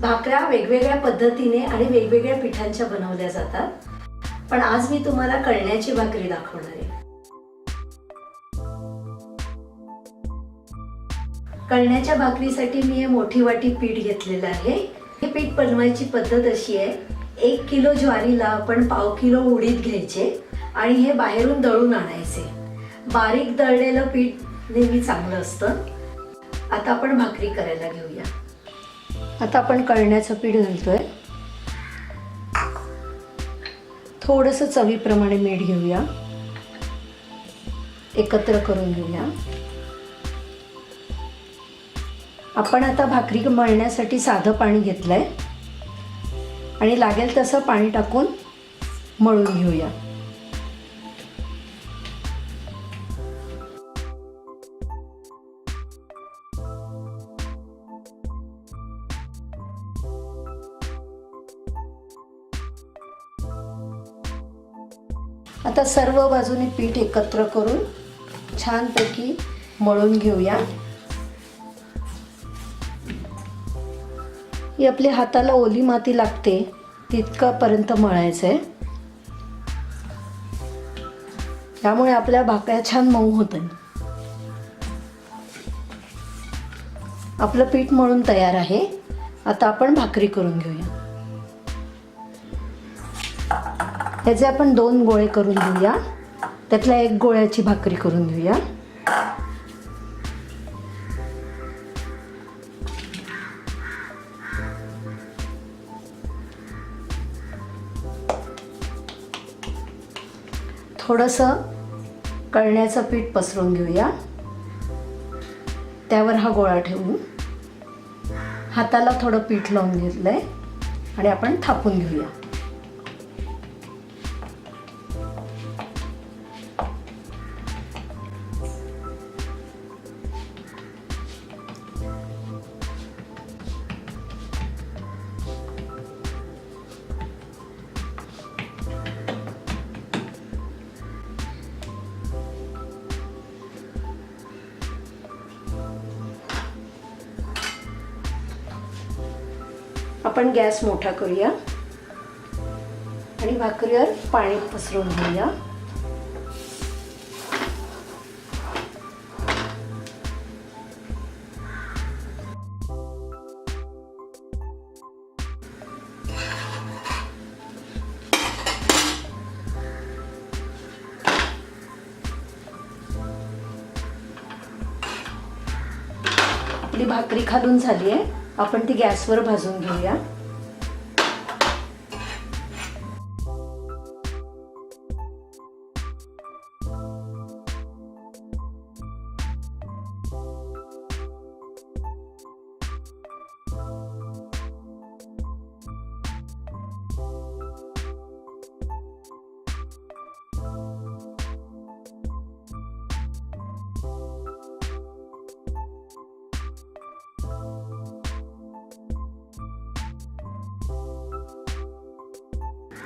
भाकऱ्या वेगवेगळ्या पद्धतीने आणि वेगवेगळ्या पिठांच्या बनवल्या जातात, पण आज मी तुम्हाला कळण्याची भाकरी दाखवणार आहे. कळण्याच्या भाकरीसाठी मी हे मोठी वाटी पीठ घेतलेलं आहे. हे पीठ बनवायची पद्धत अशी आहे, 1 किलो ज्वारीला आपण 1/2 किलो उडीद घ्यायचे आणि हे बाहेरून दळून आणायचे. बारीक दळलेलं पीठ नेहमी चांगलं असतं. आता आपण भाकरी करायला घेऊया. आता आपण कळण्याचं पीठ घालतोय. थोडंसं चवीप्रमाणे मीठ घेऊया. एकत्र करून घेऊया. आपण आता भाकरी मळण्यासाठी साधं पाणी घेतलंय आणि लागेल तसं पाणी टाकून मळून घेऊया. आता सर्व बाजूने पीठ एकत्र करून छानपैकी मळून घेऊया. ही आपल्या हाताला ओली माती लागते तितकापर्यंत मळायचं आहे. त्यामुळे आपल्या भाकऱ्या छान मऊ होतात. आपलं पीठ मळून तयार आहे. आता आपण भाकरी करून घेऊया. याचे आपण 2 गोळे करून घेऊया. त्यातल्या 1 गोळ्याची भाकरी करून घेऊया. थोडंसं कळण्याचं पीठ पसरून घेऊया. त्यावर हा गोळा ठेवून हाताला थोडं पीठ लावून घेतलंय आणि आपण थापून घेऊया. आपण गॅस मोठा करूया आणि भाकरीवर पाणी पसरवून घेऊया. आपली भाकरी खालून झाली आहे. आपण ती गॅसवर भाजून घेऊया.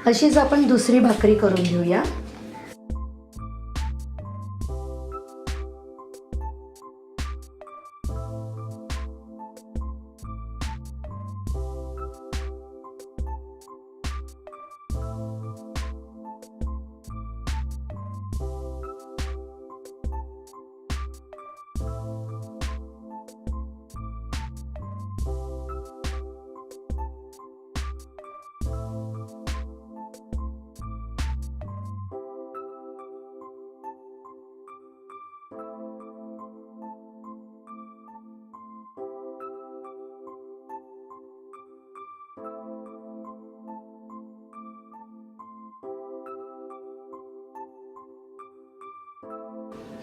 अशीच आपण दुसरी भाकरी करून घेऊया.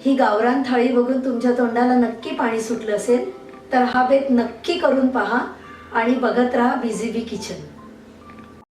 ही गावरान थाळी बघून तुमच्या तोंडाला नक्की पाणी सुटलं असेल तर हा बेत नक्की करून पहा आणि बघत राहा बीजीबी किचन.